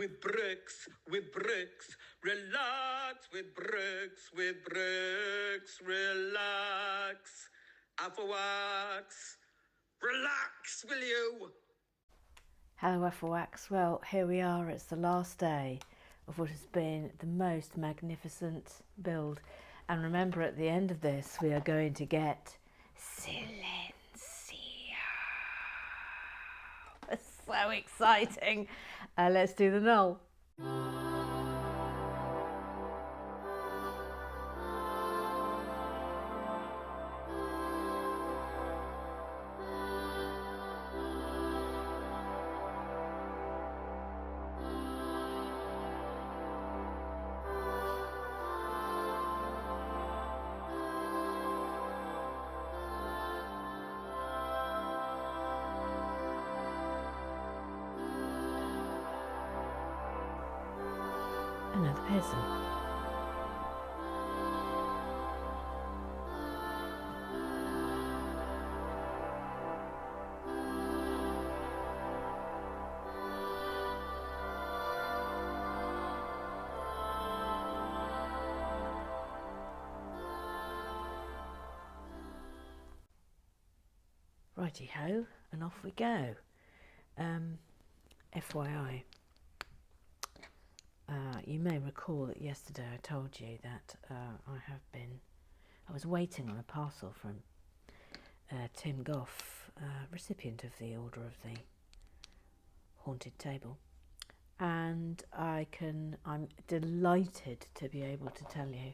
with bricks, relax with bricks, relax. Afterwax, relax, will you? Hello Afterwax. Well, here we are. It's the last day of what has been the most magnificent build. And remember, at the end of this, we are going to get Silencio. It's so exciting. Let's do the null. Another person. Righty ho, and off we go. FYI, you may recall that yesterday I told you that I was waiting on a parcel from Tim Goff, recipient of the Order of the Haunted Table, and I'm delighted to be able to tell you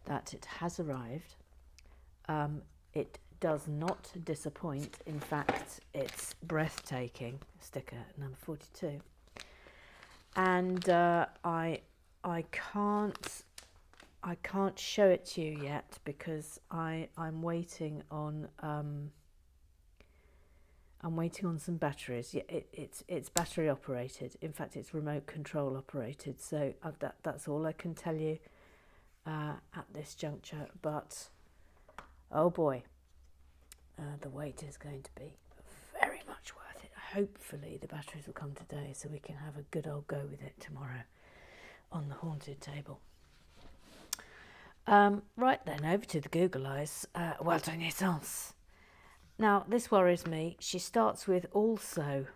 that it has arrived. It does not disappoint. In fact, it's breathtaking. Sticker number 42. And I can't show it to you yet because I'm waiting on some batteries. Yeah, it's battery operated. In fact, it's remote control operated. So that's all I can tell you at this juncture. But oh boy, the wait is going to be very much worth it. Hopefully the batteries will come today so we can have a good old go with it tomorrow on the Haunted Table. Right then, over to the Google Eyes. Walter Naissance. Now, this worries me. She starts with also.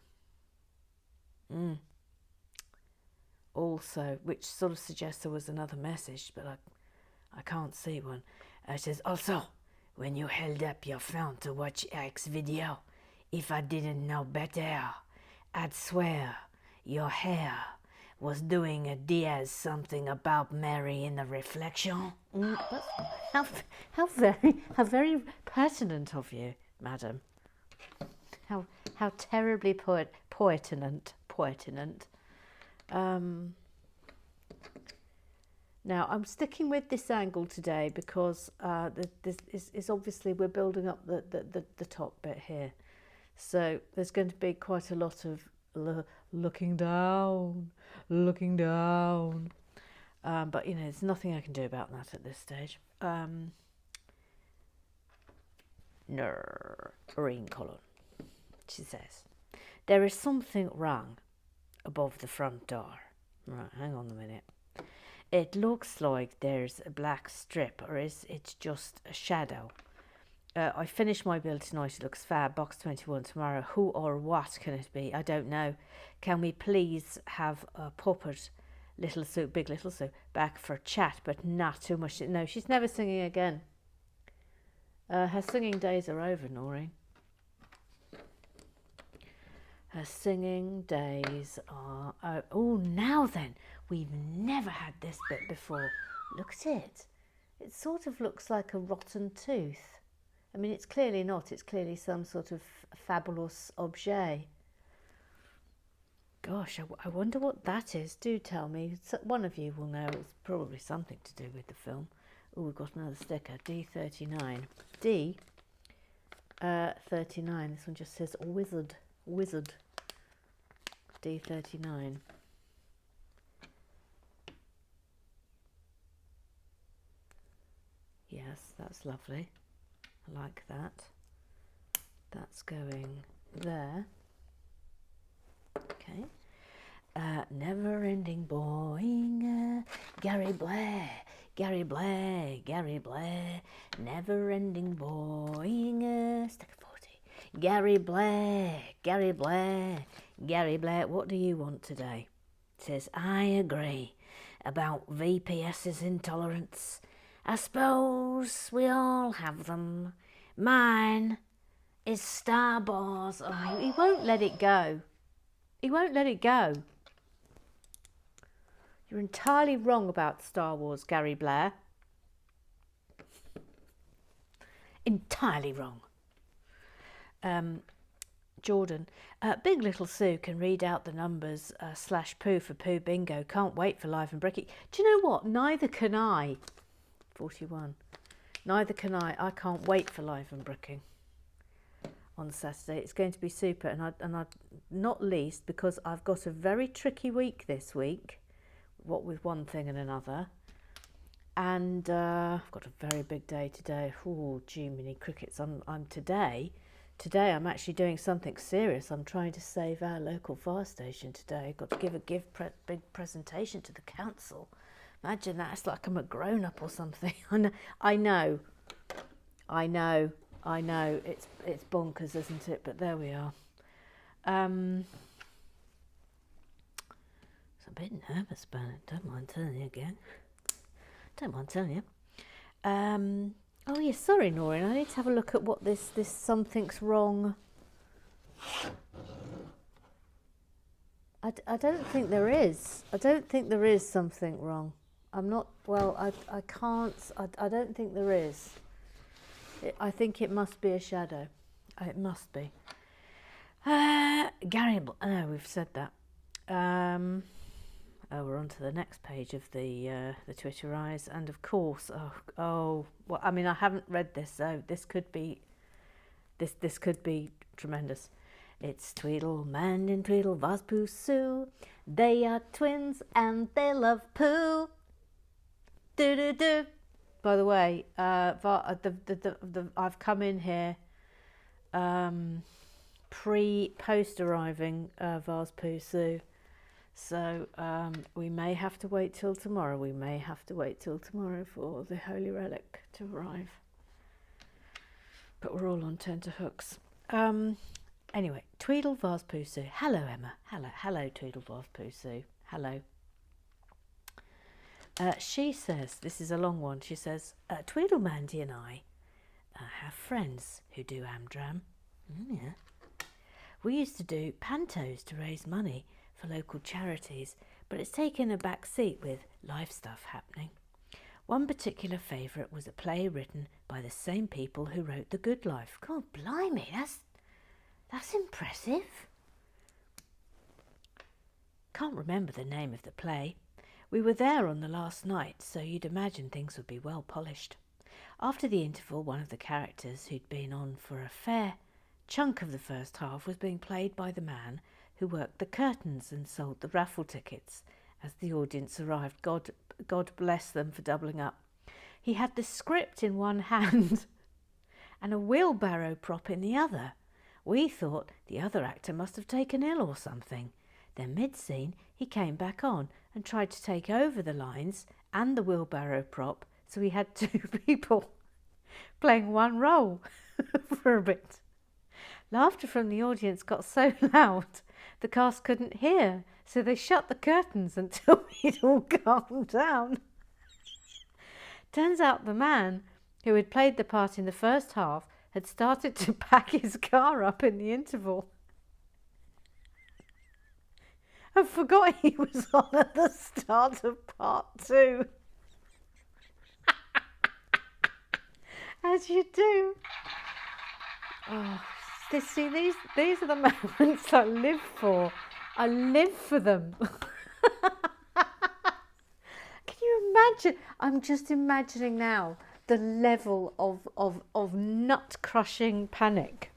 Also, which sort of suggests there was another message, but I can't see one. It says, also, when you held up your phone to watch Eric's video, if I didn't know better, I'd swear your hair was doing a Diaz something about Mary in the reflection. How very pertinent of you, madam. How terribly poignant. Now, I'm sticking with this angle today because this is obviously we're building up the top bit here. So there's going to be quite a lot of looking down. But, you know, there's nothing I can do about that at this stage. Green column. She says, there is something wrong above the front door. Right, hang on a minute. It looks like there's a black strip, or is it just a shadow? I finished my build tonight. It looks fab. Box 21 tomorrow. Who or what can it be? I don't know. Can we please have a puppet, Little Sue, Big Little Sue, back for chat, but not too much? No, she's never singing again. Her singing days are over, Noreen. Her singing days are over. Oh, now then. We've never had this bit before. Look at it. It sort of looks like a rotten tooth. I mean, it's clearly not. It's clearly some sort of fabulous objet. Gosh, I wonder what that is. Do tell me. One of you will know. It's probably something to do with the film. Oh, we've got another sticker. D39. D39. This one just says wizard. D39. Yes, that's lovely. I like that. That's going there. Okay. Never Gary Blair, Gary Blair, Gary Blair, never-ending boying a stack of 40. Gary Blair, Gary Blair, Gary Blair, what do you want today? It says, I agree about VPS's intolerance. I suppose we all have them. Mine is Star Wars. Oh, he won't let it go. He won't let it go. You're entirely wrong about Star Wars, Gary Blair. Entirely wrong. Jordan, Big Little Sue can read out the numbers /poo for poo bingo. Can't wait for live and bricky. Do you know what? Neither can I. 41. Neither can I. I can't wait for live and bricking on Saturday. It's going to be super, and I not least because I've got a very tricky week this week. What with one thing and another, and I've got a very big day today. Oh, gee, mini crickets! I'm today I'm actually doing something serious. I'm trying to save our local fire station today. Got to give a big presentation to the council. Imagine that! It's like I'm a grown up or something. I know. It's bonkers, isn't it? But there we are. A bit nervous about it, don't mind telling you again. Don't mind telling you. Oh yeah, sorry Noreen, I need to have a look at what this something's wrong. I don't think there is. I don't think there is something wrong. I'm not, well, I can't, I don't think there is. I think it must be a shadow. It must be. Gary, no, we've said that. Oh, we're on to the next page of the Twitter eyes, and of course, well, I mean, I haven't read this, so this could be tremendous. It's Tweedleman and Tweedle Sue. They are twins and they love poo. Do do do. By the way, I've come in here post arriving Vase Poo Sue. So we may have to wait till tomorrow. We may have to wait till tomorrow for the Holy Relic to arrive. But we're all on tenterhooks. Anyway, Tweedle Vase Poo Sue. Hello, Emma. Hello, Tweedle Vase Poo Sue. Hello. She says, this is a long one. She says, Tweedle Mandy and I have friends who do Amdram. Yeah. We used to do pantos to raise money for local charities, but it's taken a back seat with life stuff happening. One particular favourite was a play written by the same people who wrote The Good Life. God blimey, that's impressive. Can't remember the name of the play. We were there on the last night, so you'd imagine things would be well polished. After the interval, one of the characters who'd been on for a fair chunk of the first half was being played by the man who worked the curtains and sold the raffle tickets. As the audience arrived, God bless them for doubling up. He had the script in one hand and a wheelbarrow prop in the other. We thought the other actor must have taken ill or something. Then mid-scene, he came back on and tried to take over the lines and the wheelbarrow prop, so we had two people playing one role for a bit. Laughter from the audience got so loud the cast couldn't hear, so they shut the curtains until we'd all calmed down. Turns out the man who had played the part in the first half had started to pack his car up in the interval and forgot he was on at the start of part 2. As you do. Oh, see, these are the moments I live for. I live for them. Can you imagine? I'm just imagining now the level of nut-crushing panic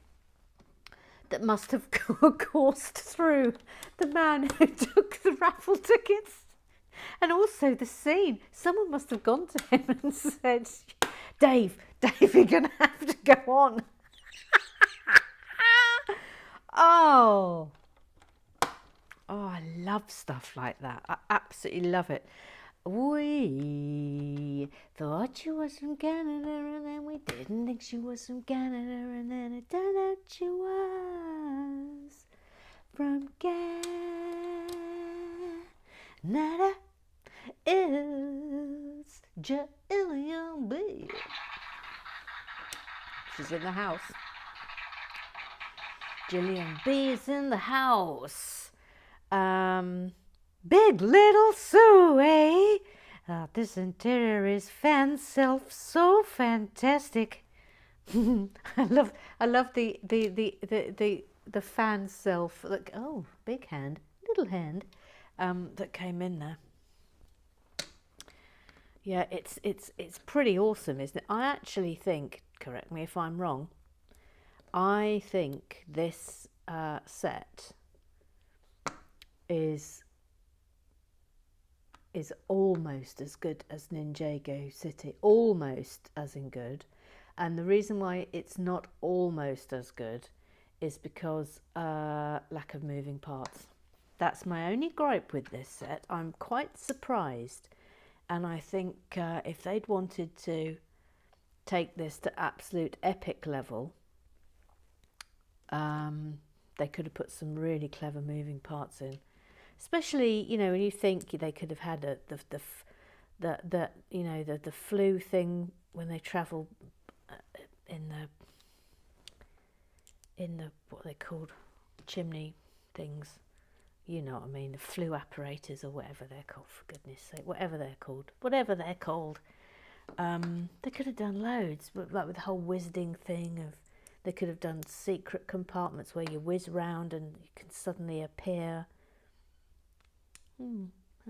that must have coursed through the man who took the raffle tickets. And also the scene. Someone must have gone to him and said, Dave, you're going to have to go on. Oh, I love stuff like that. I absolutely love it. We thought she was from Canada, and then we didn't think she was from Canada, and then it turned out she was from Canada. It's Jillian B. She's in the house. Jillian B is in the house. Big Little Sue, eh? This interior is fan self so fantastic. I love the fan self. Look, oh, big hand, little hand, that came in there. Yeah, it's pretty awesome, isn't it? I actually think, correct me if I'm wrong, I think this set is almost as good as Ninjago City, almost as in good. And the reason why it's not almost as good is because lack of moving parts. That's my only gripe with this set. I'm quite surprised, and I think if they'd wanted to take this to absolute epic level, they could have put some really clever moving parts in. Especially, you know, when you think they could have had the flu thing when they travel in the what they called chimney things. You know what I mean, the flu apparatus or whatever they're called. For goodness sake, whatever they're called. They could have done loads, like with the whole wizarding thing of. They could have done secret compartments where you whiz round and you can suddenly appear. How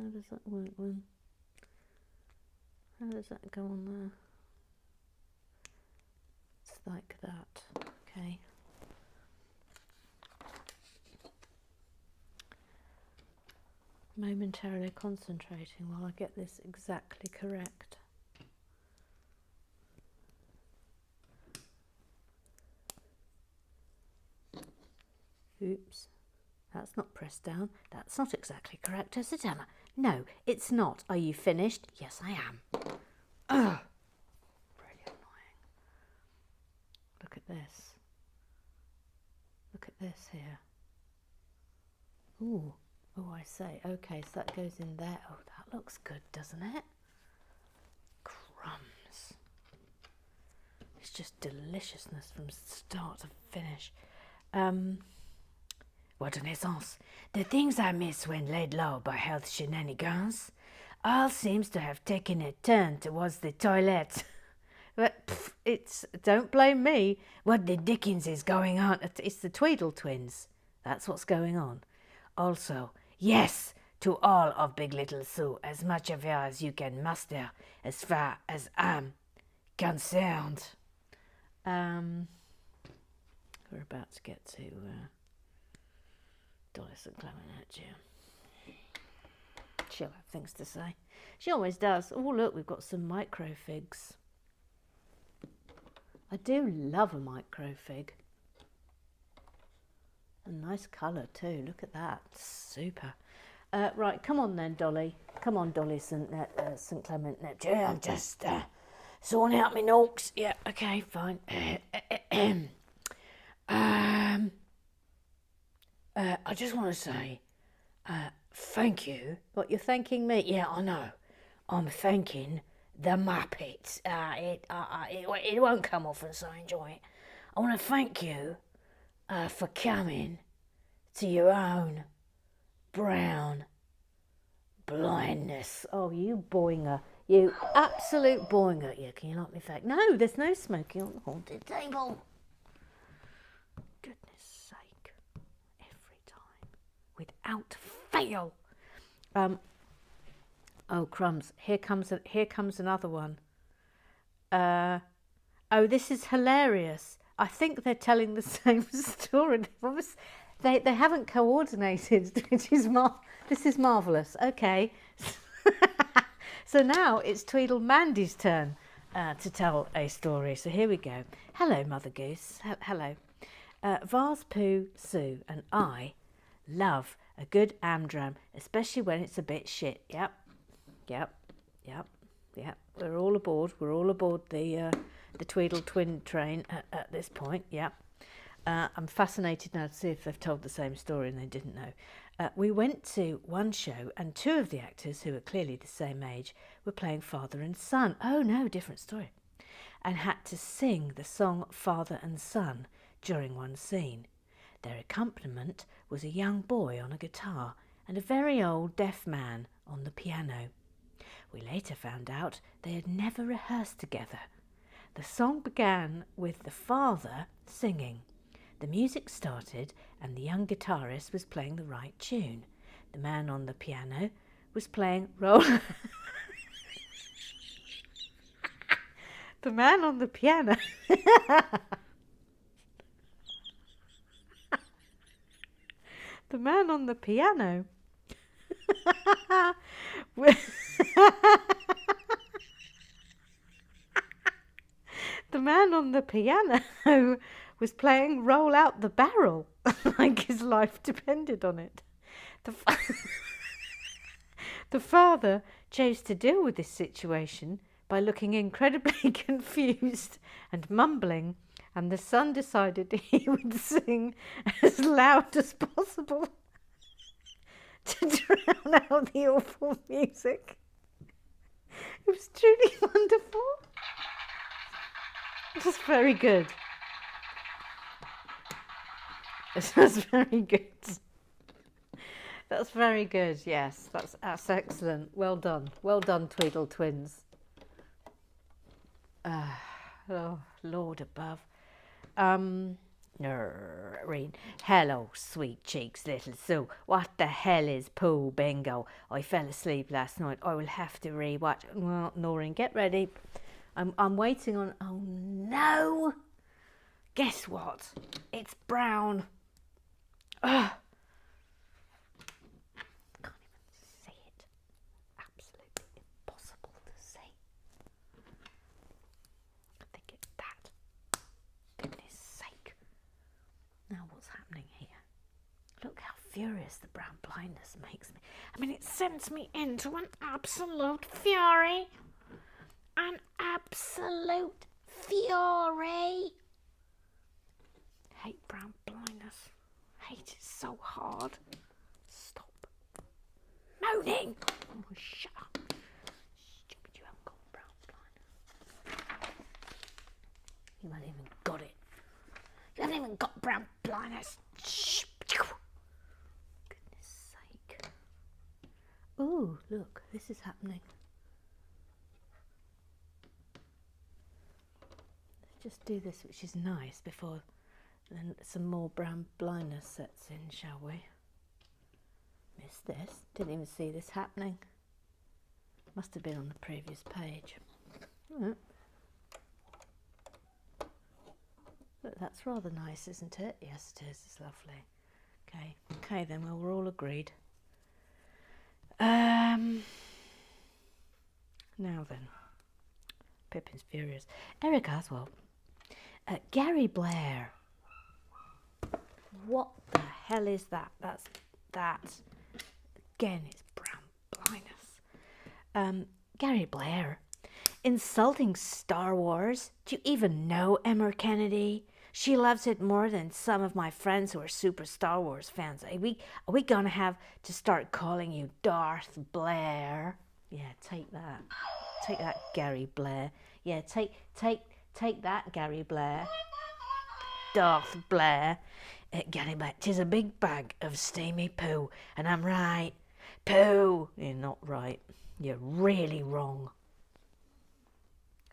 does that work then? How does that go on there? It's like that. Okay. Momentarily concentrating while I get this exactly correct. Oops. That's not pressed down. That's not exactly correct, is it, Emma? No, it's not. Are you finished? Yes, I am. Ugh. Really annoying. Look at this. Look at this here. Ooh. Oh, I say. Okay, so that goes in there. Oh, that looks good, doesn't it? Crumbs. It's just deliciousness from start to finish. What a naissance. The things I miss when laid low by health shenanigans all seems to have taken a turn towards the toilet. But don't blame me. What the dickens is going on? It's the Tweedle twins. That's what's going on. Also, yes, to all of Big Little Sue, as much of her as you can muster, as far as I'm concerned. We're about to get to Dolly St. Clement, she'll have things to say. She always does. Oh, look, we've got some microfigs. I do love a microfig. A nice colour too. Look at that. Super. Right, come on then, Dolly. Come on, Dolly St. Clement. Yeah, I'm just sorting out my notes. Yeah, okay, fine. I just want to say thank you. What, you're thanking me? Yeah, I know. I'm thanking the Muppets. It won't come often, so I enjoy it. I want to thank you for coming to your own brown blindness. Oh, you boinger. You absolute boinger. Yeah, can you like me fact? No, there's no smoking on the haunted table. Goodness sake. Every time. Without fail. Oh, crumbs. Here comes another one. Oh, this is hilarious. I think they're telling the same story. They haven't coordinated, which is this is marvellous. Okay. So now it's Tweedle Mandy's turn to tell a story. So here we go. Hello, Mother Goose. Hello. Vars, Pooh, Sue and I love a good amdram, especially when it's a bit shit. Yep. Yep. We're all aboard. We're all aboard the Tweedle Twin train at this point. Yep. I'm fascinated now to see if they've told the same story and they didn't know. We went to one show and two of the actors, who were clearly the same age, were playing father and son. Oh no, different story. And had to sing the song Father and Son during one scene. Their accompaniment was a young boy on a guitar and a very old deaf man on the piano. We later found out they had never rehearsed together. The song began with the father singing. The music started and the young guitarist was playing the right tune. The man on the piano was playing roll. The man on the piano. The man on the piano. The man on the piano was playing Roll Out the Barrel like his life depended on it. The father chose to deal with this situation by looking incredibly confused and mumbling, and the son decided he would sing as loud as possible to drown out the awful music. It was truly wonderful. That's very good. That's very good. That's very good, yes. That's excellent. Well done. Well done, Tweedle Twins. Oh, Lord above. Reen. Hello, sweet cheeks, little Sue. What the hell is Pooh Bingo? I fell asleep last night. I will have to rewatch. Well, Noreen, get ready. I'm waiting on... Oh, no! Guess what? It's brown. Ugh. Can't even see it. Absolutely impossible to see. I think it's that. Goodness sake. Now what's happening here? Look how furious the brown blindness makes me. I mean, it sends me into an absolute fury. An absolute fury. Hate brown blindness. Hate it so hard. Stop moaning. Oh, shut up. Stupid, you haven't got brown blindness. You haven't even got it. You haven't even got brown blindness. Goodness sake. Ooh, look, this is happening. Just do this, which is nice, before then some more brown blindness sets in, shall we? Missed this. Didn't even see this happening. Must have been on the previous page. Look, that's rather nice, isn't it? Yes, it is. It's lovely. Okay then. Well, we're all agreed. Now then, Pippin's furious. Eric Aswell. Gary Blair. What the hell is that? That's again, it's brown blindness. Gary Blair. Insulting Star Wars. Do you even know Emma Kennedy? She loves it more than some of my friends who are super Star Wars fans. Are we gonna have to start calling you Darth Blair? Yeah, take that. Take that, Gary Blair. Yeah, take that, Gary Blair. Darth Blair. Gary Blair, 'tis a big bag of steamy poo, and I'm right. Poo! You're not right. You're really wrong.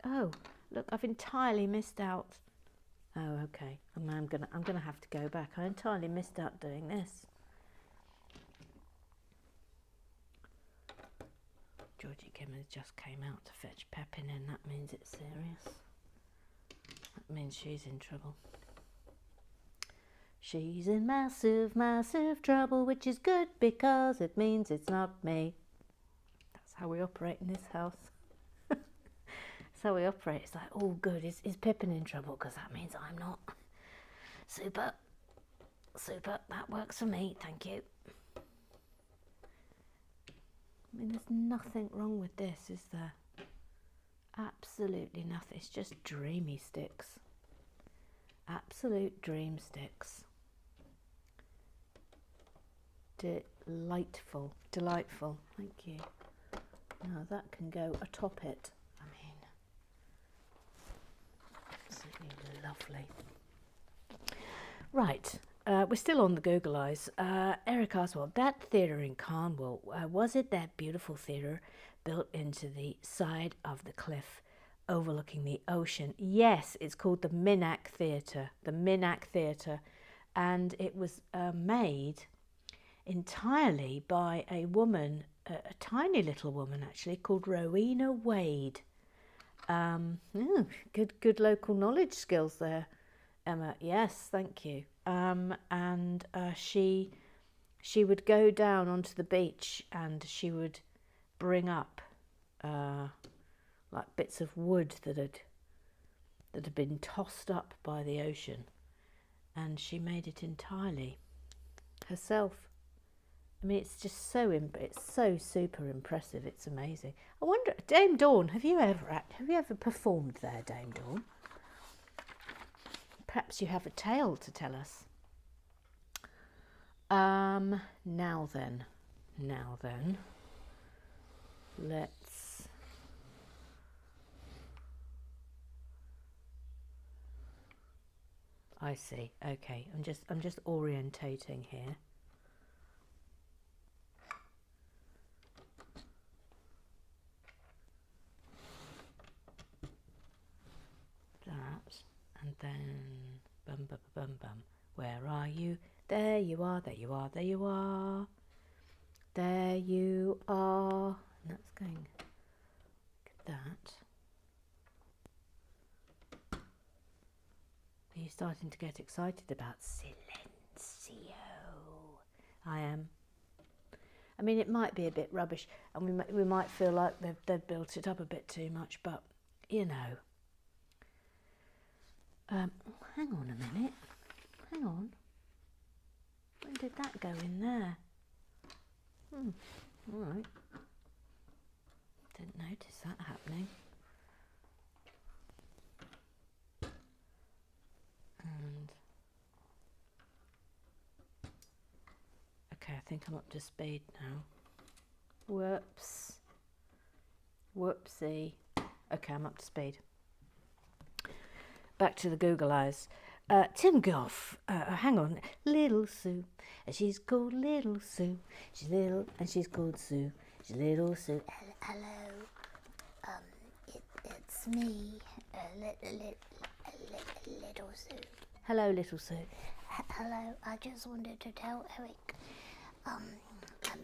Oh, look, I've entirely missed out. Oh, okay. I'm gonna have to go back. I entirely missed out doing this. Georgie Kimmons just came out to fetch Pepin, and that means it's serious. That means she's in trouble. She's in massive, massive trouble, which is good because it means it's not me. That's how we operate in this house. That's how we operate. It's like, oh, good. Is Pippin in trouble? Because that means I'm not. Super. Super. That works for me. Thank you. I mean, there's nothing wrong with this, is there? Absolutely nothing. It's just dreamy sticks. Absolute dream sticks. Delightful. Delightful. Thank you. Now that can go atop it. I mean, absolutely lovely. Right. We're still on the Google Eyes. Eric asked, well, that theatre in Cornwall, was it that beautiful theatre built into the side of the cliff overlooking the ocean? Yes, it's called the Minack Theatre. The Minack Theatre. And it was made entirely by a woman, a tiny little woman actually, called Rowena Wade. Good local knowledge skills there, Emma. Yes, thank you. And she would go down onto the beach and she would bring up like bits of wood that had been tossed up by the ocean, and she made it entirely herself. I mean, it's just it's so super impressive. It's amazing. I wonder, Dame Dawn, have you ever performed there, Dame Dawn? Perhaps you have a tale to tell us. Now then, let's. I see. Okay, I'm just orientating here. That, and then bum bum bum bum. Where are you? There you are. There you are. There you are. There you are. And that's going. Look at that. Are you starting to get excited about Silencio? I am. I mean, it might be a bit rubbish, and we might feel like they've built it up a bit too much, but you know. Hang on a minute. Hang on. When did that go in there? All right. Didn't notice that happening. And okay, I think I'm up to speed now. Whoops. Whoopsie. Okay, I'm up to speed. Back to the Google Eyes. Tim Goff, hang on, Little Sue, and she's called Little Sue. She's little and she's called Sue. She's Little Sue. Hello, it's me, Little Sue. Hello, Little Sue. Hello, I just wanted to tell Eric,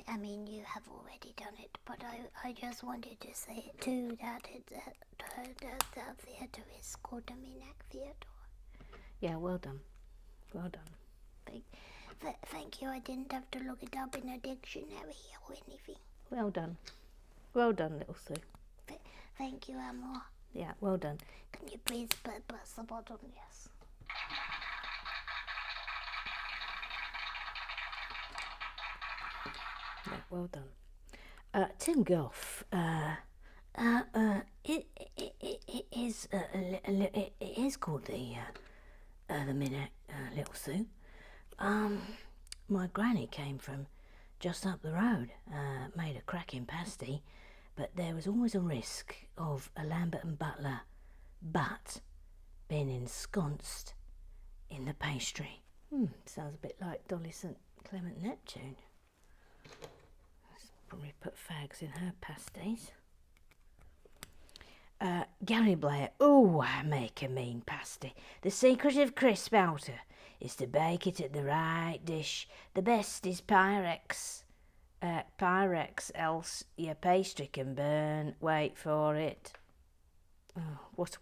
I mean you have already done it, but I just wanted to say it too, that the theatre is called the Minack Theatre. Yeah, well done. Well done. Thank you. I didn't have to look it up in a dictionary or anything. Well done. Well done, Little Sue. Thank you, Amor. Yeah, well done. Can you please press the button? Yes. Yeah, well done. Tim Goff. It is called the Minack, Little Sue. My granny came from just up the road, made a cracking pasty, but there was always a risk of a Lambert and Butler butt being ensconced in the pastry. Sounds a bit like Dolly St. Clement Neptune. Probably put fags in her pasties. Gary Blair, oh, I make a mean pasty. The secret of crisp outer is to bake it at the right dish. The best is Pyrex. Pyrex, else your pastry can burn. Wait for it. Oh, what are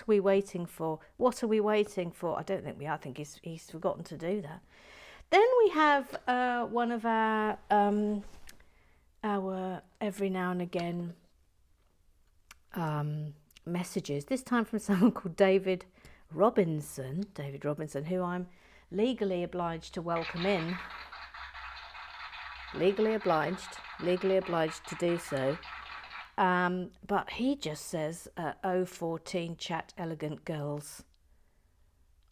we waiting for? What are we waiting for? I don't think we are. I think he's forgotten to do that. Then we have one of our every now and again messages, this time from someone called David Robinson, who I'm legally obliged to welcome in. legally obliged to do so. But he just says 014 chat elegant girls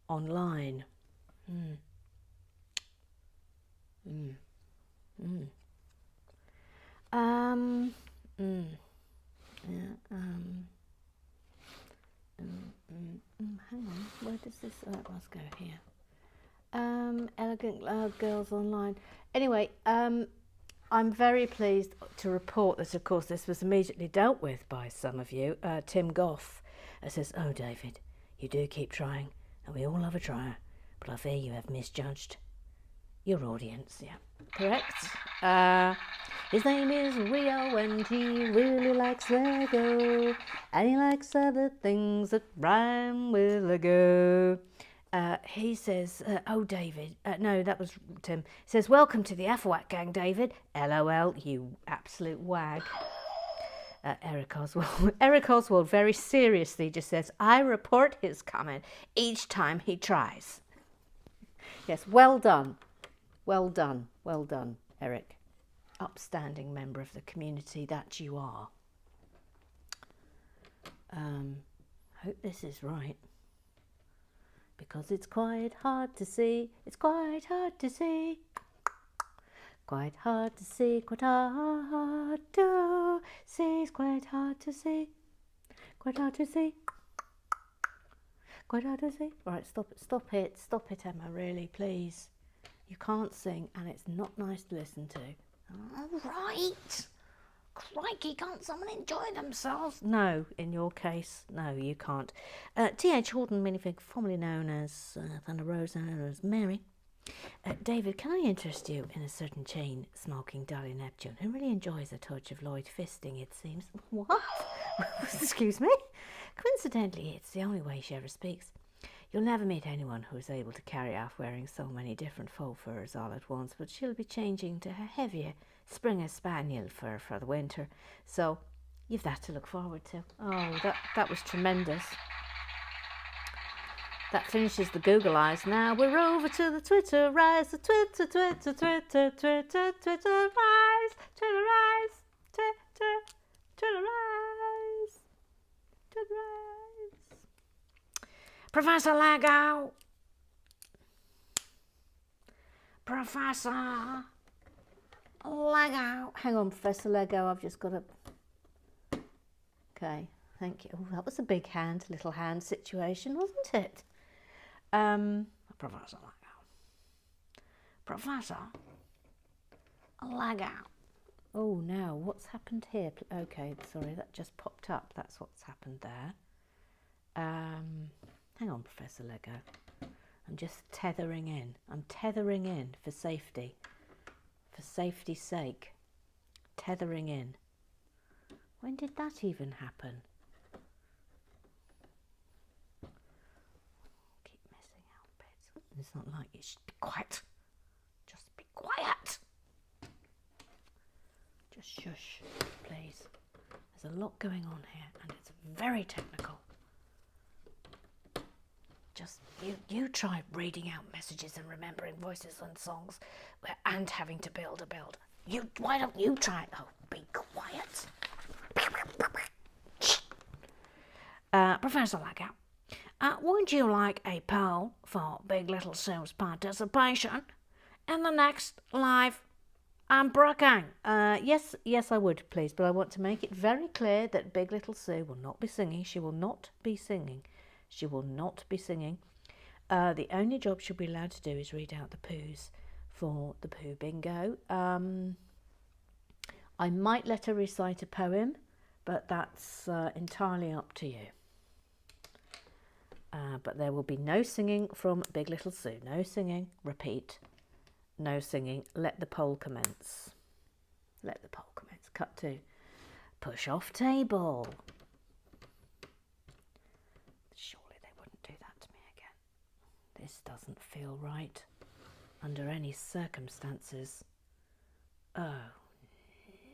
online. Hang on, where does this? Let's go here. Elegant girls online. Anyway, I'm very pleased to report that, of course, this was immediately dealt with by some of you. Tim Goff says, "Oh, David, you do keep trying, and we all love a trier, but I fear you have misjudged your audience." Yeah, correct. His name is Rio, and he really likes Lego, and he likes other things that rhyme with Lego. He says, "Oh, David," no, that was Tim. He says, "Welcome to the Afterwhack gang, David. LOL, you absolute wag." Eric Oswald very seriously just says, "I report his comment each time he tries." Yes, well done, Eric. Upstanding member of the community that you are. Hope this is right, because it's quite hard to see. It's quite hard to see. Quite hard to see. Quite hard to see. It's quite hard to see. Quite hard to see. Quite hard to see. Right, stop it, Emma. Really, please. You can't sing, and it's not nice to listen to. All right. Crikey, can't someone enjoy themselves? No, in your case, no, you can't. T.H. Horton Minifig, formerly known as Thunder Rosa, known as Mary. David, can I interest you in a certain chain-smoking Dahlia Neptune who really enjoys a touch of Lloyd fisting, it seems? What? Excuse me? Coincidentally, it's the only way she ever speaks. You'll never meet anyone who is able to carry off wearing so many different faux furs all at once, but she'll be changing to her heavier Springer Spaniel fur for the winter. So you've that to look forward to. Oh, that was tremendous. That finishes the Google eyes. Now we're over to the Twitter rise. The Twitter rise. Twitter rise. Twitter rise. Twitter rise. Professor Lego. Professor Lego. Hang on, Professor Lego. I've just got to... Okay, thank you. Oh, that was a big hand, little hand situation, wasn't it? Professor Lego. Professor Lego. Oh, now, what's happened here? Okay, sorry, that just popped up. That's what's happened there. Hang on, Professor Lego. I'm just tethering in. I'm tethering in for safety. For safety's sake. Tethering in. When did that even happen? Keep missing out bits. It's not like you should be quiet. Just be quiet. Just shush, please. There's a lot going on here and it's very technical. Just, you try reading out messages and remembering voices and songs and having to build a build. Why don't you try it? Oh, be quiet. Professor Lego, would you like a poll for Big Little Sue's participation in the next live unbrocking? Yes, I would, please, but I want to make it very clear that Big Little Sue will not be singing. She will not be singing. She will not be singing. The only job she'll be allowed to do is read out the poos for the poo bingo. I might let her recite a poem, but that's entirely up to you. But there will be no singing from Big Little Sue. No singing. Repeat. No singing. Let the poll commence. Let the poll commence. Cut to push off table. This doesn't feel right under any circumstances. Oh,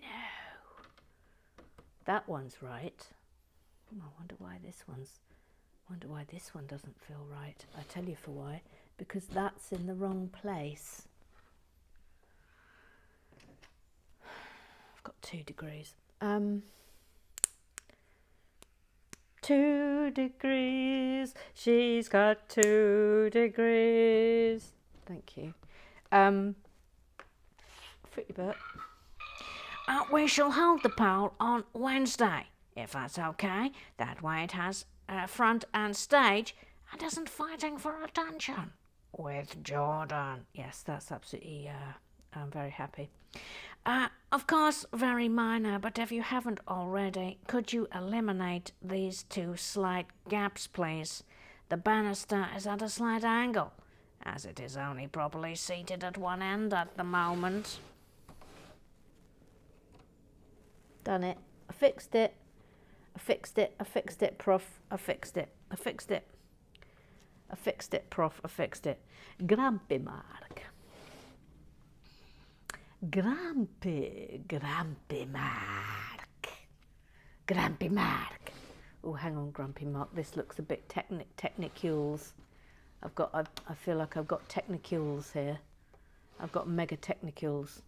no. That one's right. I wonder why this one doesn't feel right. I tell you for why. Because that's in the wrong place. 2 degrees. 2 degrees. She's got 2 degrees. Thank you. Fruity Bert. We shall hold the poll on Wednesday, if that's okay. That way it has front and stage and isn't fighting for attention. With Jordan. Yes, that's absolutely, I'm very happy. Of course, very minor, but if you haven't already, could you eliminate these 2 slight gaps, please? The banister is at a slight angle, as it is only properly seated at one end at the moment. Done it. I fixed it. I fixed it. I fixed it, Prof. I fixed it. I fixed it. I fixed it, Prof. I fixed it. Grumpy Mark. Grumpy Mark. Grumpy Mark. Oh, hang on, Grumpy Mark. This looks a bit technicules. I feel like I've got technicules here. I've got mega technicules.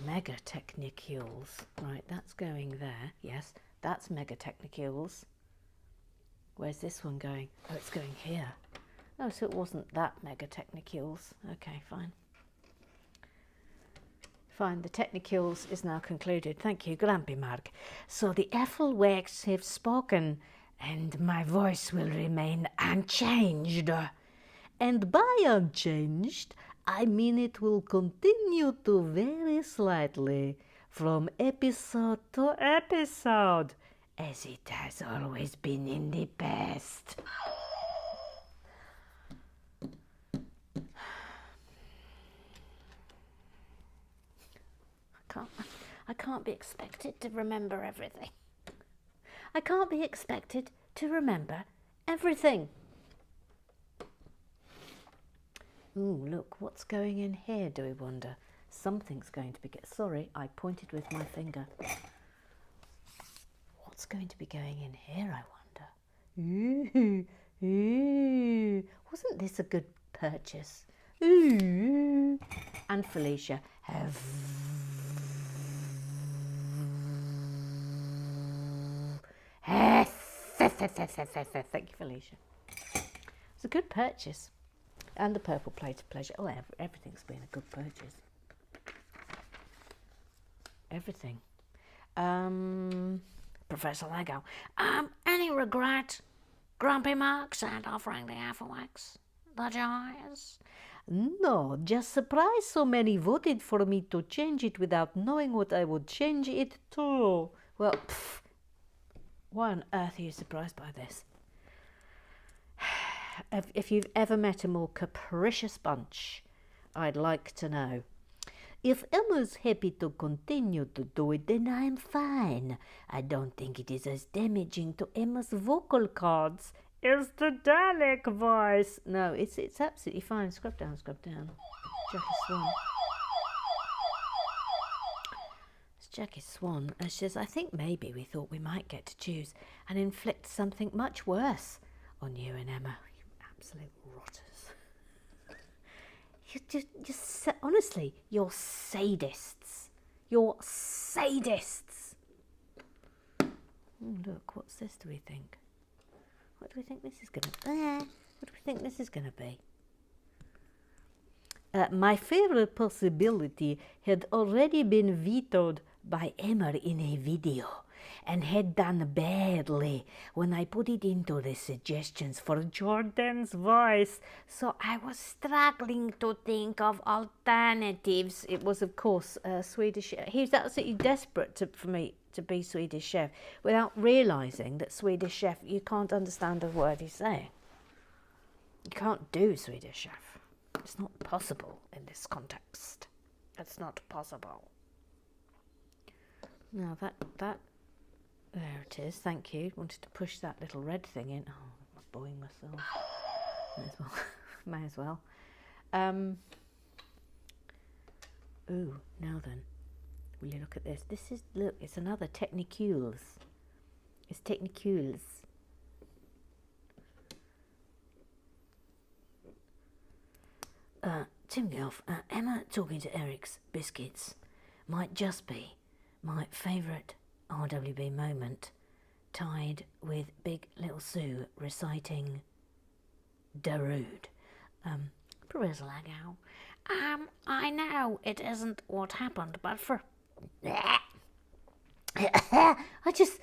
Mega technicules. Right, that's going there. Yes, that's mega technicules. Where's this one going? Oh, it's going here. Oh, so it wasn't that mega technicules. Okay, fine. Fine, the technicules is now concluded. Thank you, Grumpy Mark. So the Ethelwax have spoken, and my voice will remain unchanged. And by unchanged, I mean it will continue to vary slightly from episode to episode, as it has always been in the past. I can't be expected to remember everything. I can't be expected to remember everything. Ooh, look, what's going in here, do we wonder? Something's going to be... Sorry, I pointed with my finger. What's going to be going in here, I wonder? Ooh. Wasn't this a good purchase? Ooh. And Felicia have... Thank you, Felicia. It's a good purchase. And the purple plate of pleasure. Oh, everything's been a good purchase. Everything. Professor Lego. Any regret, Grumpy Mark, and offering the Ethelwax? The joys? No, just surprised so many voted for me to change it without knowing what I would change it to. Well, why on earth are you surprised by this? If you've ever met a more capricious bunch, I'd like to know. If Emma's happy to continue to do it, then I'm fine. I don't think it is as damaging to Emma's vocal cords as the Dalek voice. No, it's absolutely fine. Scrub down, scrub down. Jackie Swan. It's Jackie Swan. And she says, I think maybe we thought we might get to choose and inflict something much worse on you and Emma. Absolute rotters. Honestly, you're sadists. You're sadists. Oh, look, what's this, do we think? What do we think this is going to be? What do we think this is going to be? My favorite possibility had already been vetoed by Emma in a video and had done badly when I put it into the suggestions for Jordan's voice. So I was struggling to think of alternatives. It was, of course, Swedish. He was absolutely desperate for me to be Swedish Chef without realising that Swedish Chef, you can't understand a word he's saying. You can't do Swedish Chef. It's not possible in this context. It's not possible. Now that there it is. Thank you. Wanted to push that little red thing in. Oh, I'm bowing myself. May as well. Ooh, now then. Will you look at this? This is, look, it's another Technicules. It's Technicules. Tim Gelf, Emma talking to Eric's biscuits might just be my favourite RWB moment, tied with Big Little Sue reciting Darude. Professor Lagow, I know it isn't what happened, but for... I just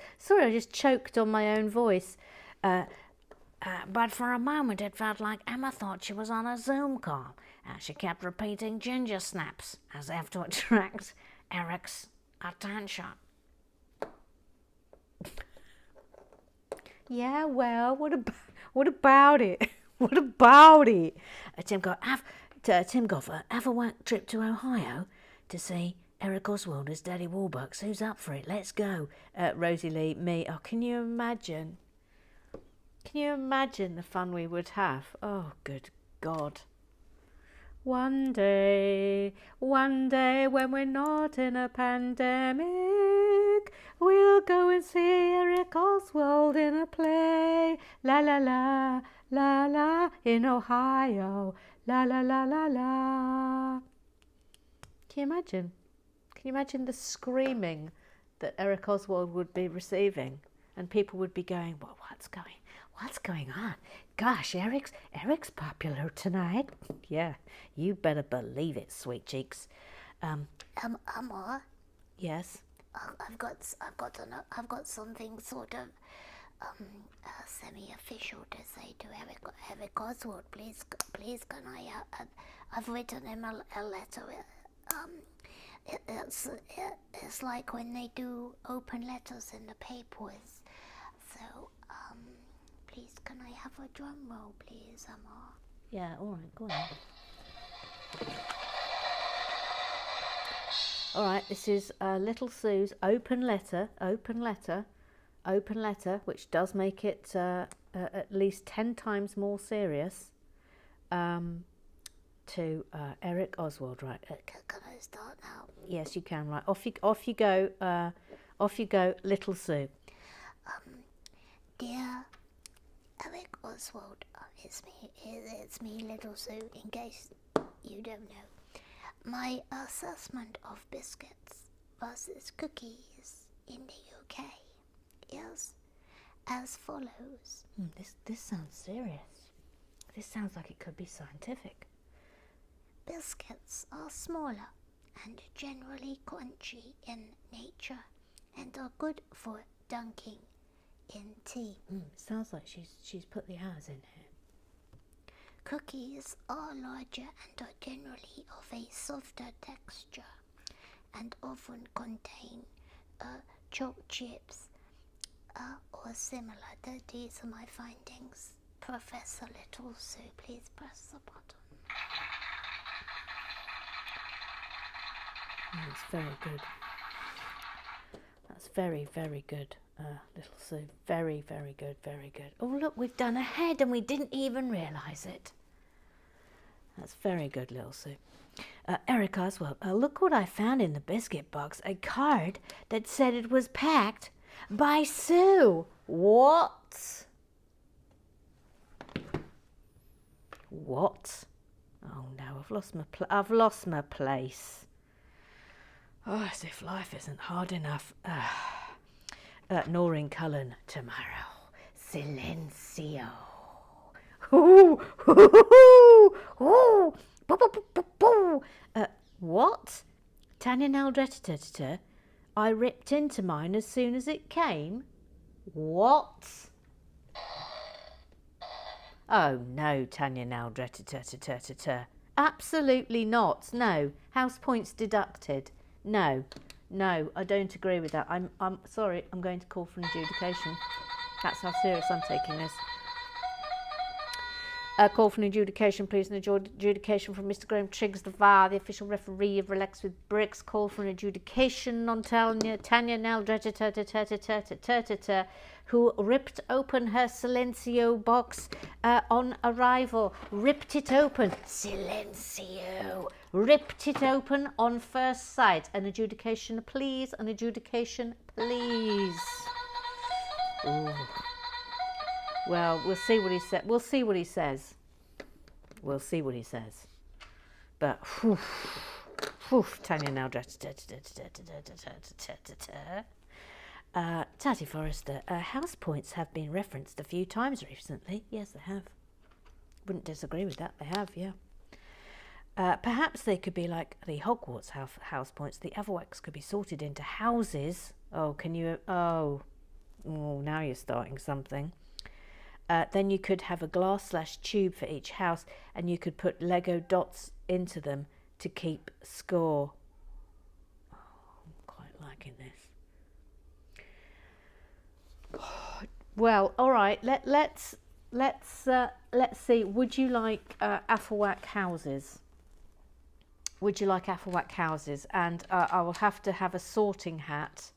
choked on my own voice. But for a moment it felt like Emma thought she was on a Zoom call. She kept repeating ginger snaps as if to attract Eric's attention. Yeah, well, what about it? What about it? Tim Goff, have a whack trip to Ohio to see Eric Oswald as Daddy Warbucks. Who's up for it? Let's go. Rosie Lee, me. Oh, can you imagine? Can you imagine the fun we would have? Oh, good God. One day when we're not in a pandemic, we'll go and see Eric Oswald in a play. La la la, la la, in Ohio. La la la la la. Can you imagine? Can you imagine the screaming that Eric Oswald would be receiving? And people would be going, well, what's going on? Gosh, Eric's popular tonight. Yeah, you better believe it, sweet cheeks. Emma. Yes. I've got something sort of semi-official to say to Eric Oswald. Please, can I? I've written him a letter. It's like when they do open letters in the papers. So, please, can I have a drum roll, please, Emma? Yeah, all right, go on. All right, this is Little Sue's open letter, which does make it at least 10 times more serious, to Eric Oswald. Right? Can I start now? Yes, you can. Right, off you go, Little Sue. Dear Eric Oswald, it's me, Little Sue, in case you don't know. My assessment of biscuits versus cookies in the UK is as follows. This sounds serious. This sounds like it could be scientific. Biscuits are smaller and generally crunchy in nature and are good for dunking in tea. Sounds like she's put the hours in here. Cookies are larger and are generally of a softer texture and often contain chopped chips or similar. These are my findings. Professor Little Sue, please press the button. That's very good. That's very, very good, Little Sue. Very, very good, very good. Oh, look, we've done a head and we didn't even realise it. That's very good, Little Sue. Eric Oswald, look what I found in the biscuit box. A card that said it was packed by Sue. What? What? Oh no, I've lost my place. Oh, as if life isn't hard enough. Noreen Cullen tomorrow. Silencio. Ooh, ooh, ooh, boo, boo, boo, boo, boo. What? Tanya Naldretta, I ripped into mine as soon as it came. What? Oh no, Tanya Naldretta. Absolutely not. No. House points deducted. No, I don't agree with that. I'm sorry, I'm going to call for an adjudication. That's how serious I'm taking this. Call for an adjudication, please. An adjudication from Mr. Graham Triggs, the VAR, the official referee of Relax with Bricks. Call for an adjudication on Tanya Naldretta, who ripped open her Silencio box on arrival. Ripped it open. Silencio. Ripped it open on first sight. An adjudication, please. An adjudication, please. Ooh. Well, we'll see what he says. We'll see what he says. But, whew, Tanya now. Tatty Forrester, house points have been referenced a few times recently. Yes, they have. Wouldn't disagree with that. They have, yeah. Perhaps they could be like the Hogwarts house points. The Averwax could be sorted into houses. Oh, can you... Oh, now you're starting something. Then you could have a glass/tube for each house, and you could put Lego dots into them to keep score. Oh, I'm quite liking this. Well, all right. Let's see. Would you like Averwax houses? Would you like Averwax houses? And I will have to have a sorting hat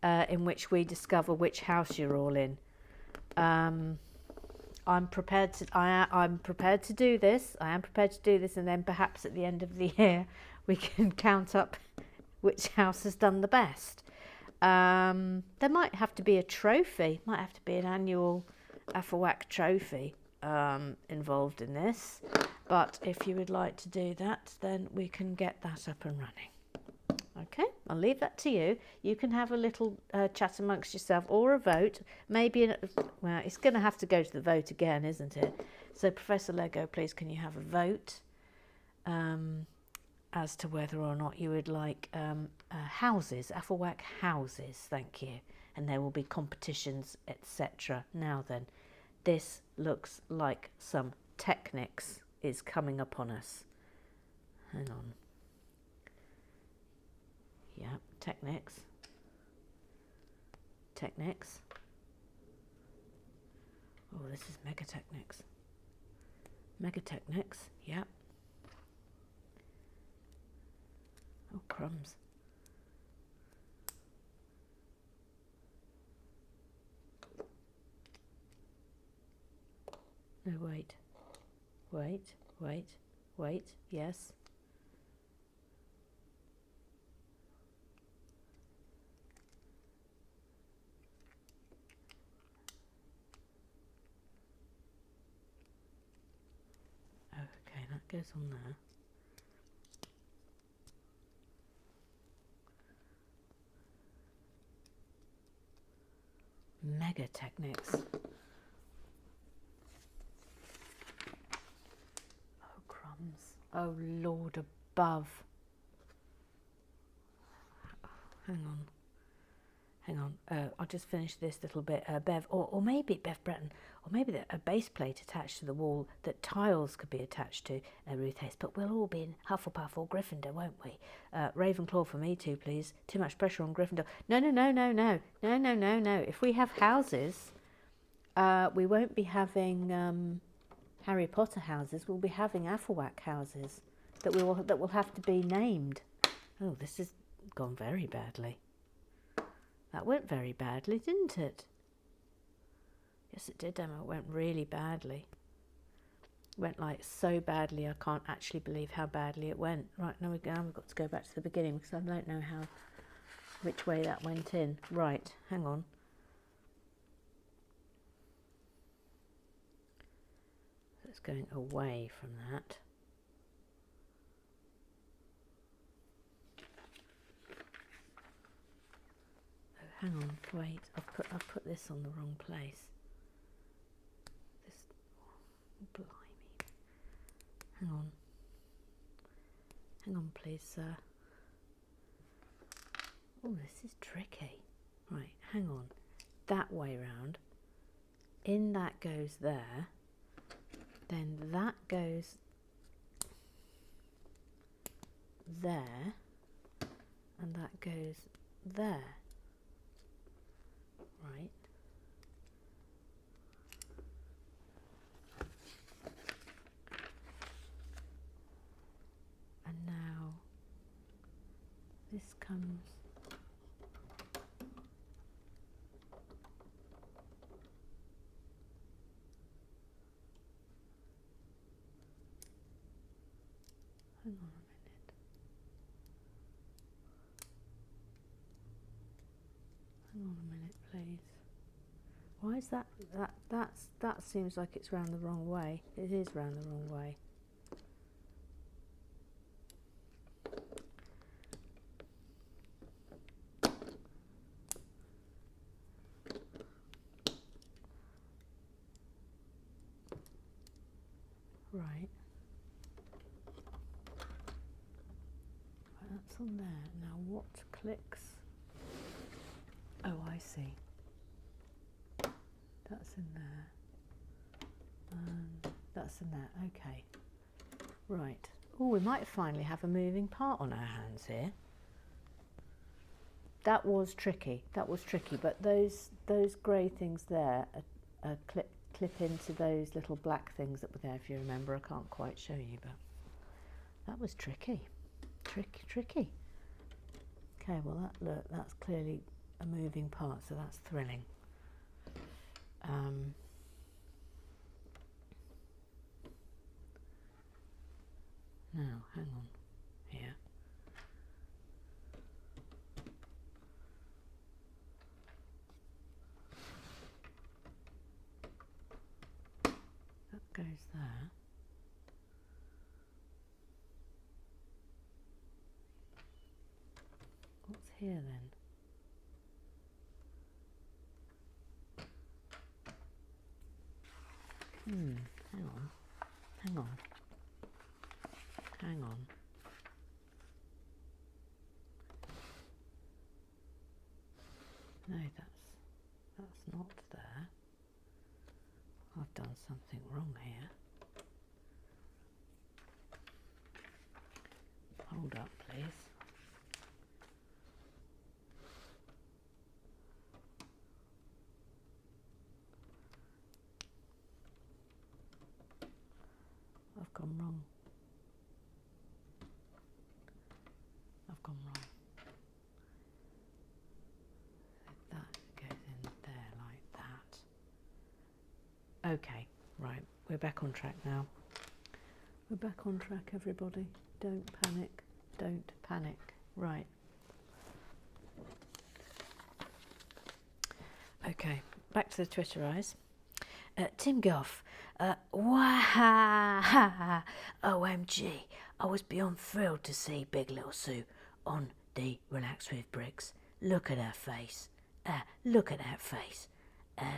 in which we discover which house you're all in. I'm prepared to. I'm prepared to do this. I am prepared to do this, and then perhaps at the end of the year we can count up which house has done the best. There might have to be a trophy. Might have to be an annual Averwax trophy involved in this. But if you would like to do that, then we can get that up and running. Okay, I'll leave that to you. You can have a little chat amongst yourself or a vote. Maybe, well, it's going to have to go to the vote again, isn't it? So, Professor Lego, please, can you have a vote as to whether or not you would like houses, Averwax houses, thank you. And there will be competitions, etc. Now then, this looks like some Technics is coming upon us. Hang on. Yeah, Technics. Oh, this is Mega Technics. Yeah. Oh, crumbs. No, wait. Yes. Okay, that goes on there. Mega Technics. Oh, crumbs. Oh, Lord above. Hang on. I'll just finish this little bit. Bev, or maybe Bev Breton, or maybe a base plate attached to the wall that tiles could be attached to, Ruth Hayes. But we'll all be in Hufflepuff or Gryffindor, won't we? Ravenclaw for me too, please. Too much pressure on Gryffindor. No. If we have houses, we won't be having Harry Potter houses. We'll be having Averwax houses that will have to be named. Oh, this has gone very badly. That went very badly, didn't it? Yes, it did, Emma. It went really badly. It went like so badly, I can't actually believe how badly it went. Right, now we've got to go back to the beginning because I don't know which way that went in. Right, hang on. So it's going away from that. Hang on, wait, I've put this on the wrong place. This, blimey. Hang on please, sir. Oh, this is tricky. Right, hang on. That way round. In that goes there. Then that goes there. And that goes there. Right. And now this comes hang on a minute. Hang on a minute, please. Why is that seems like it's round the wrong way. It is round the wrong way. on there. Now what clicks? Oh, I see. That's in there. That's in there. Okay. Right. Oh, we might finally have a moving part on our hands here. That was tricky. That was tricky. But those grey things there clip into those little black things that were there. If you remember, I can't quite show you, but that was tricky. Tricky. Okay. Well, look, that's clearly a moving part, so that's thrilling. Now, hang on here. That goes there. What's here then? Hang on. No, that's not there. I've done something wrong here. Hold up, please. I've gone wrong. That goes in there like that. Okay, right, we're back on track now. We're back on track, everybody. Don't panic. Don't panic. Right. Okay, back to the Twitter eyes. Tim Goff, wow, OMG, I was beyond thrilled to see Big Little Sue on the Relax with Briggs. Look at her face, look at that face,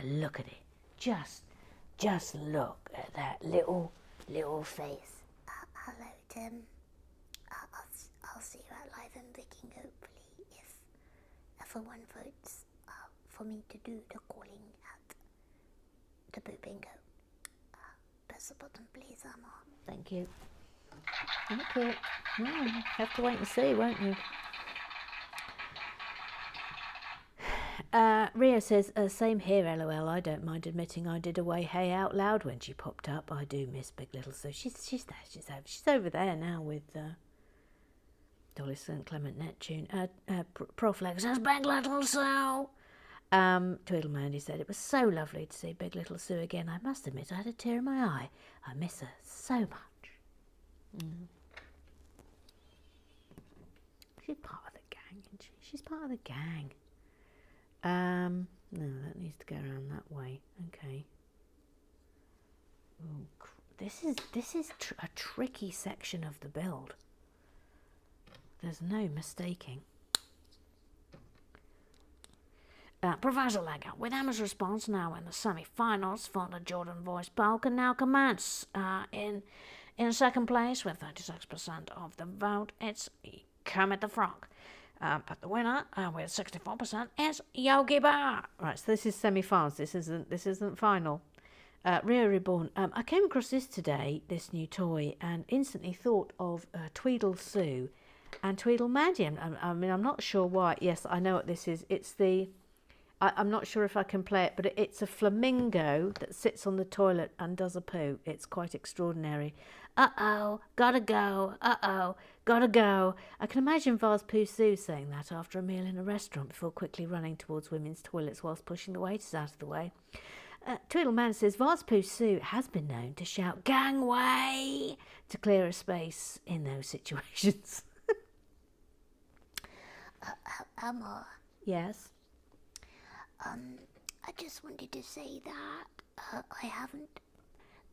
look at it, just look at that little face. Hello, Tim. I'll see you at Live and Viking, hopefully, if everyone votes for me to do the calling at the Boo Bingo. Press the button, please, Emma. Thank you. Thank you. You have to wait and see, won't you? Rio says, same here, LOL. I don't mind admitting I did a way hey out loud when she popped up. I do miss Big Little Sue. She's there. She's over there now with Dolly St. Clement Neptune. Proflex says, Big Little Sue. Tweedlemandy said, it was so lovely to see Big Little Sue again. I must admit I had a tear in my eye. I miss her so much. She's part of the gang, isn't she? She's part of the gang. No, that needs to go around that way. Okay. Ooh, this is a tricky section of the build. There's no mistaking. Professor Legger, with Emma's response now in the semi-finals for the Jordan Voice poll can now commence. In second place with 36% of the vote, it's Kermit the Frog. But the winner with 64% is Yogi Bear. Right, so this is semi-finals. This isn't final. Rio Reborn. I came across this today, this new toy, and instantly thought of Tweedle Sue and Tweedlemandy. I mean, I'm not sure why. Yes, I know what this is. It's the... I'm not sure if I can play it, but it's a flamingo that sits on the toilet and does a poo. It's quite extraordinary. Uh-oh, gotta go. Uh-oh, gotta go. I can imagine Vase Poo Sue saying that after a meal in a restaurant before quickly running towards women's toilets whilst pushing the waiters out of the way. Tweedleman says, Vase Poo Sue has been known to shout, gangway, to clear a space in those situations. Emma. Yes? I just wanted to say that I haven't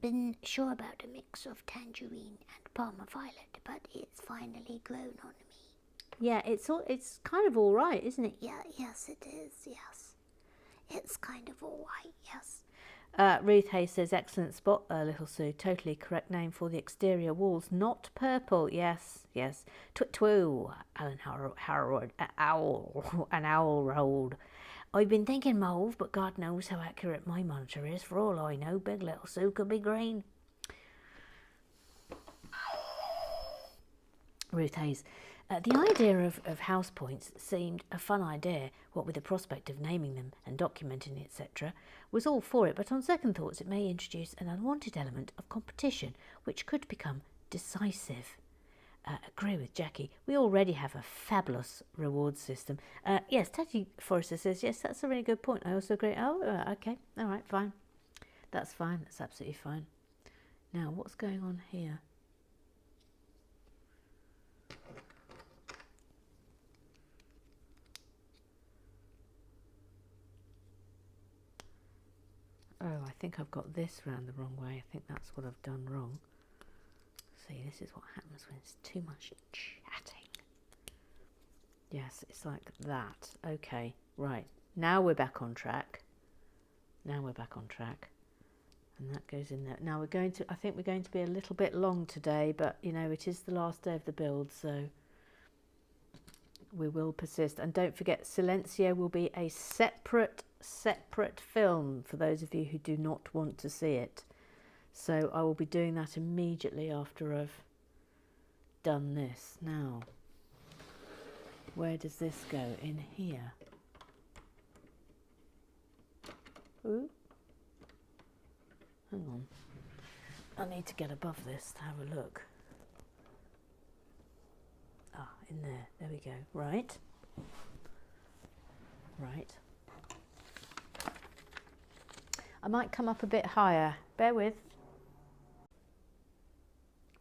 been sure about a mix of tangerine and Parma Violet, but it's finally grown on me. Yeah, it's kind of all right, isn't it? Yeah, yes, it is, yes. It's kind of all right, yes. Ruth Hayes says, excellent spot, Little Sue. Totally correct name for the exterior walls, not purple. Yes, yes. Twit-twoo, Alan Howard, an owl rolled. I've been thinking mauve, but God knows how accurate my monitor is. For all I know, big Little Sue could be green. Ruth Hayes. The idea of house points seemed a fun idea, what with the prospect of naming them and documenting etc. Was all for it, but on second thoughts it may introduce an unwanted element of competition, which could become decisive. Agree with Jackie. We already have a fabulous reward system. Yes, Teddy Forrester says, yes, that's a really good point. I also agree. Oh, okay. All right, fine. That's fine. That's absolutely fine. Now, what's going on here? Oh, I think I've got this round the wrong way. I think that's what I've done wrong. See, this is what happens when it's too much chatting. Yes, it's like that. Okay, right. Now we're back on track. And that goes in there. Now I think we're going to be a little bit long today, but you know, it is the last day of the build, so we will persist. And don't forget, Silencio will be a separate film for those of you who do not want to see it. So I will be doing that immediately after I've done this. Now, where does this go? In here. Ooh. Hang on. I need to get above this to have a look. Ah, in there. There we go. Right. Right. I might come up a bit higher. Bear with.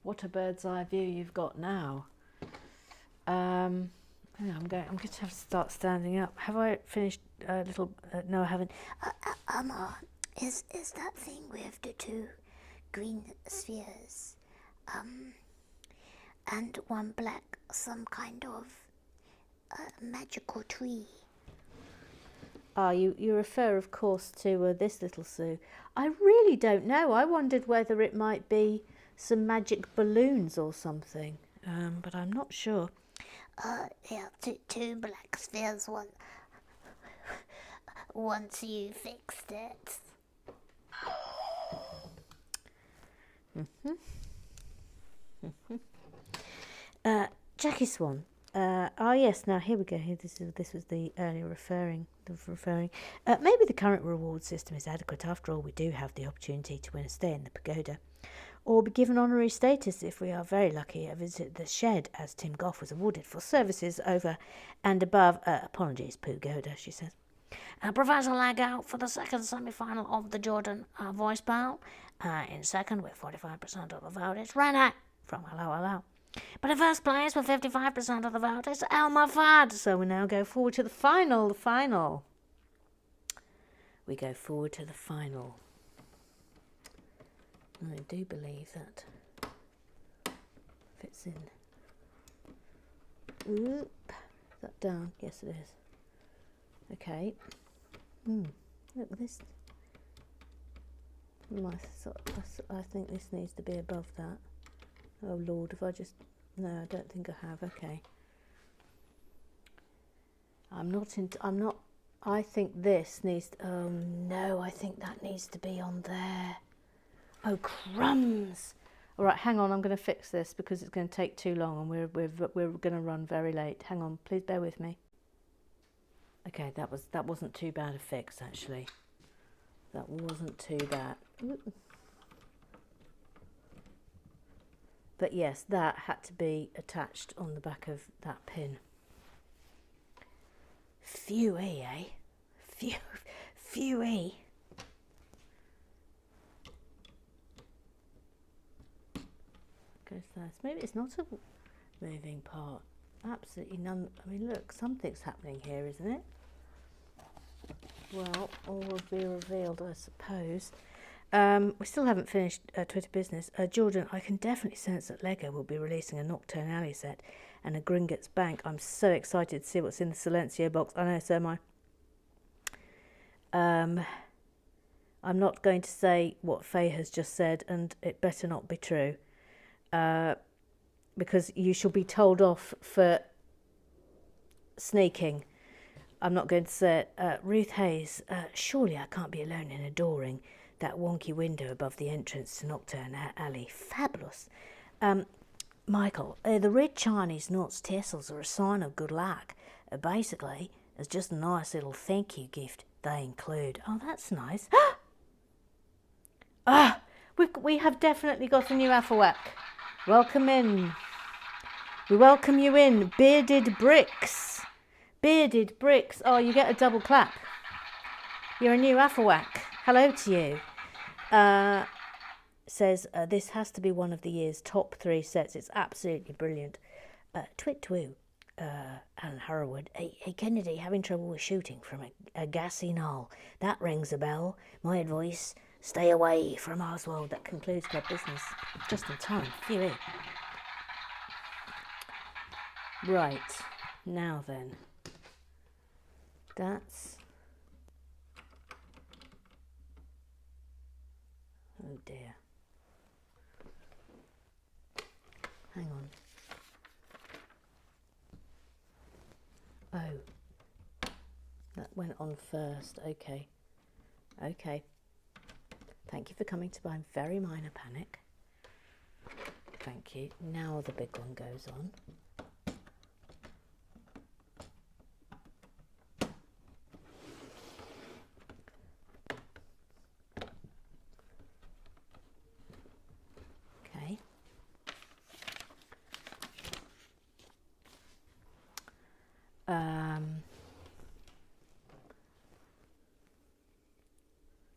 What a bird's eye view you've got now. I'm going to have to start standing up. Have I finished a little? No, I haven't. Is that thing with the two green spheres, and one black, some kind of magical tree? You refer, of course, to this Little Sue. I really don't know. I wondered whether it might be some magic balloons or something, but I'm not sure. Yeah, two black spheres. Once you fixed it. Jackie Swan. Yes. Now here we go. Here, this was the earlier referring. Maybe the current reward system is adequate. After all, we do have the opportunity to win a stay in the pagoda, or be given honorary status if we are very lucky. A visit the shed, as Tim Goff was awarded for services over and above. Apologies, pagoda, she says. Professor leg out for the second semi-final of the Jordan voice battle. In second, with 45% of the vote, it's Renee from Hello Hello. But in first place, with 55% of the vote, it's Elmer Fudd. So we now go forward to the final. We go forward to the final. I do believe that fits in. Oop. Is that down? Yes, it is. Okay. Look, this. I think this needs to be above that. Oh Lord, if I just... No, I don't think I have. Okay. I think this needs to... Oh no, I think that needs to be on there. Oh crumbs! All right, hang on. I'm going to fix this because it's going to take too long, and we're going to run very late. Hang on, please bear with me. Okay, that wasn't too bad a fix actually. That wasn't too bad. Ooh. But yes, that had to be attached on the back of that pin. Phew-ee, eh? Phew-ee. Goes there. Maybe it's not a moving part. Absolutely none. I mean, look, something's happening here, isn't it? Well, all will be revealed, I suppose. We still haven't finished Twitter business. Jordan, I can definitely sense that Lego will be releasing a Nocturne Alley set and a Gringotts Bank. I'm so excited to see what's in the Silencio box. I know, so am I. I'm not going to say what Faye has just said, and it better not be true, because you shall be told off for sneaking. I'm not going to say it. Ruth Hayes, surely I can't be alone in adoring that wonky window above the entrance to Nocturne Alley. Fabulous. Michael, the red Chinese nuts tassels are a sign of good luck. Basically, it's just a nice little thank you gift they include. Oh, that's nice. We have definitely got a new Afawak. Welcome in. We welcome you in, Bearded Bricks. Bearded Bricks. Oh, you get a double clap. You're a new Afawak. Hello to you. Says, this has to be one of the year's top 3 sets. It's absolutely brilliant. Twit twoo. Alan Harwood. Hey, Kennedy, having trouble with shooting from a gassy knoll. That rings a bell. My advice, stay away from Oswald. That concludes club business. Just in time. Phew. Right. Now then. That's... Oh dear. Hang on. Oh. That went on first. Okay. Okay. Thank you for coming to my very minor panic. Thank you. Now the big one goes on. Okay.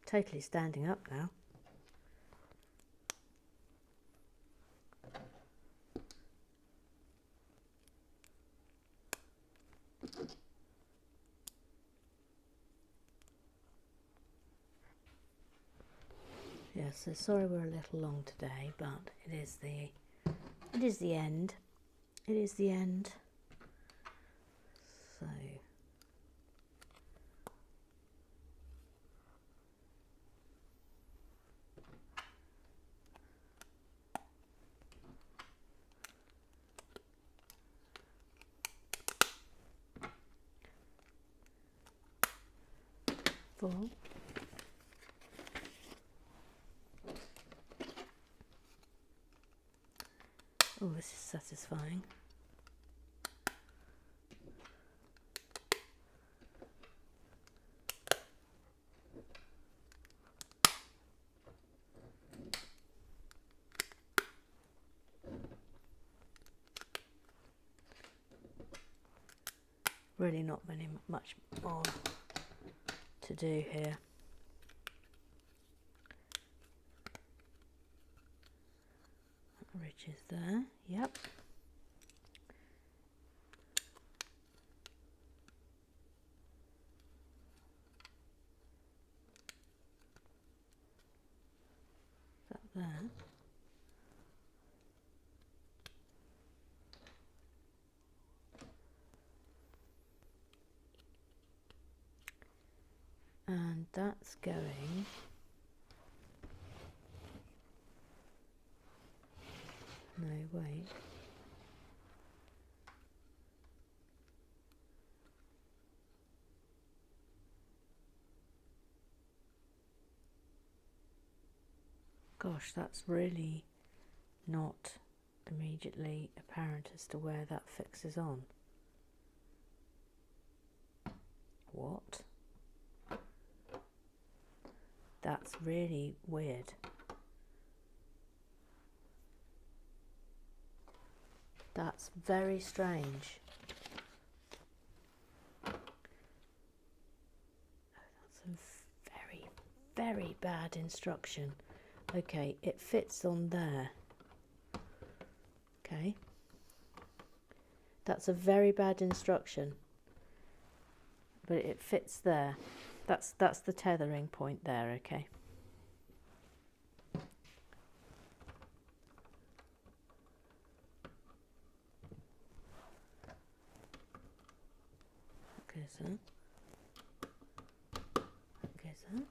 Totally standing up now. Yes, so sorry we're a little long today, but it is the end. It is the end. So full. Oh, this is satisfying. Really not much more to do here. Ridge is there, yep. That there. And that's going no wait. Gosh, that's really not immediately apparent as to where that fixes on. What? That's really weird. That's very strange. That's a very, very bad instruction. Okay, it fits on there. Okay. That's a very bad instruction. But it fits there. That's the tethering point there, okay. Okay, so. Okay, so.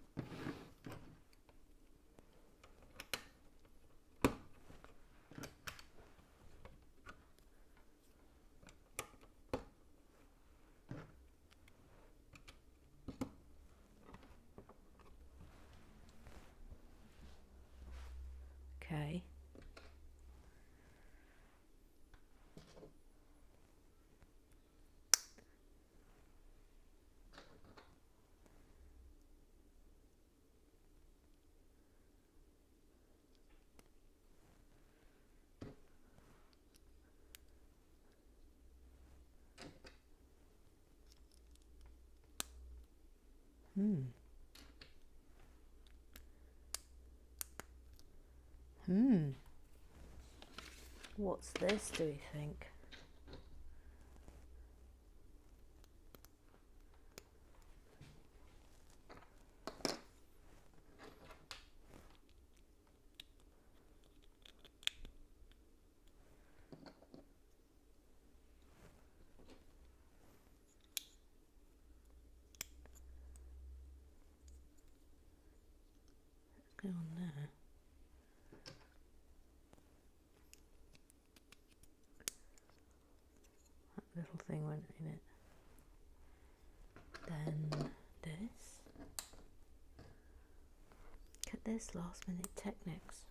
What's this, do we think? Let's go on there. That little thing went in it. Then this. Look at this, last minute techniques.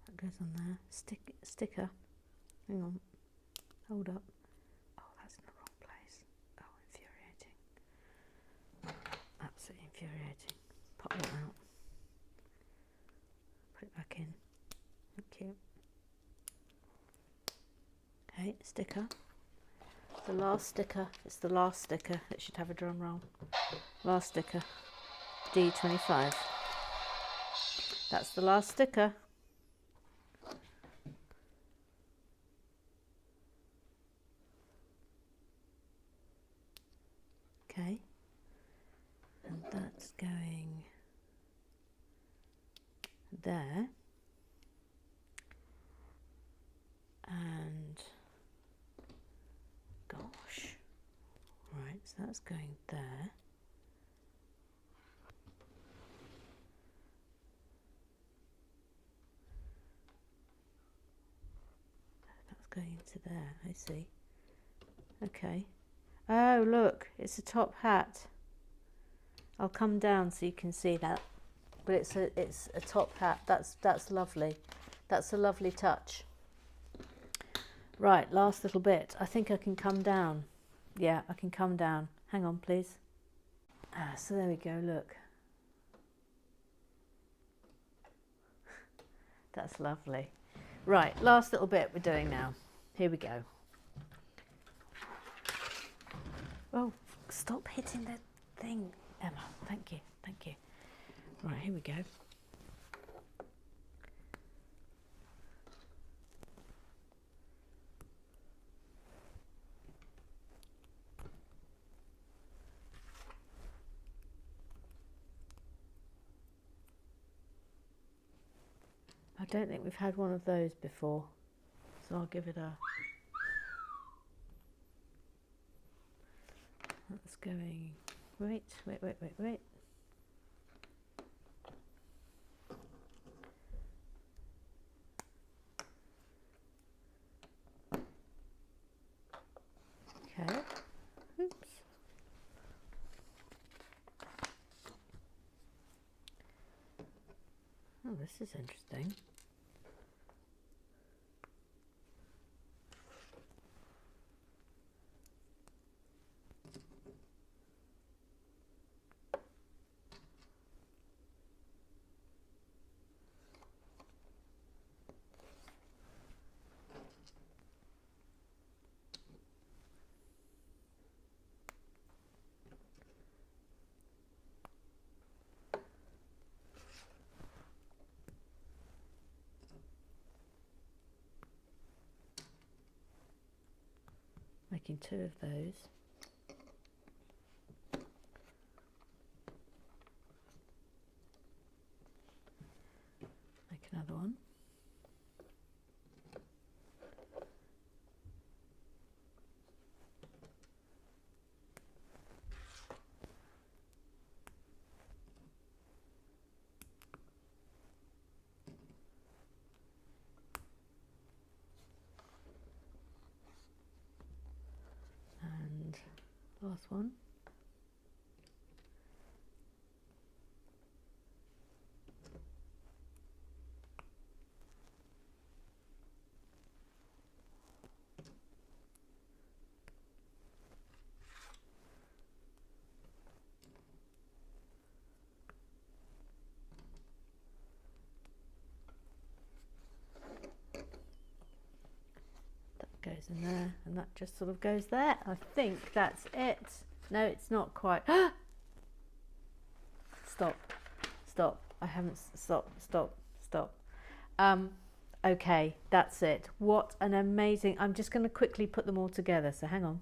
That goes on there. Sticker. Hang on. Hold up. Oh, that's in the wrong place. Oh, infuriating. Absolutely infuriating. Pop that out. Put it back in. Thank you. Okay, sticker. The last sticker. It's the last sticker. It should have a drum roll. Last sticker. D25. That's the last sticker. Okay. And that's going there. And gosh. Right, so that's going there. That's going into there, I see. Okay. Oh, look, it's a top hat. I'll come down so you can see that. But it's a top hat. That's lovely. That's a lovely touch. Right, last little bit. I think I can come down. Yeah, I can come down. Hang on, please. So there we go, look. That's lovely. Right, last little bit we're doing now. Here we go. Oh, stop hitting the thing, Emma. Thank you, thank you. Right, here we go. I don't think we've had one of those before, so I'll give it a... That's going... Wait. Okay. Oops. Oh, this is interesting. Making 2 of those. Make another one. And last one. in there, and that just sort of goes there. I think that's it. No, it's not quite. Stop. I haven't, stop. Okay, that's it. What an amazing, I'm just going to quickly put them all together, so hang on.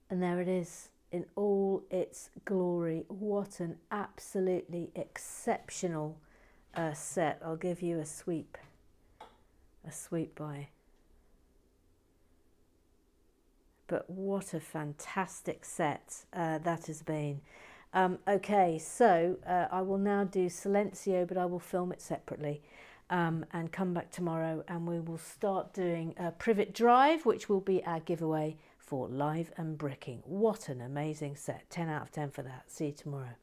And there it is in all its glory. What an absolutely exceptional set. I'll give you a sweep by. But what a fantastic set that has been. Okay, so I will now do Silencio, but I will film it separately and come back tomorrow, and we will start doing Privet Drive, which will be our giveaway for Live and Bricking. What an amazing set. 10 out of 10 for that. See you tomorrow.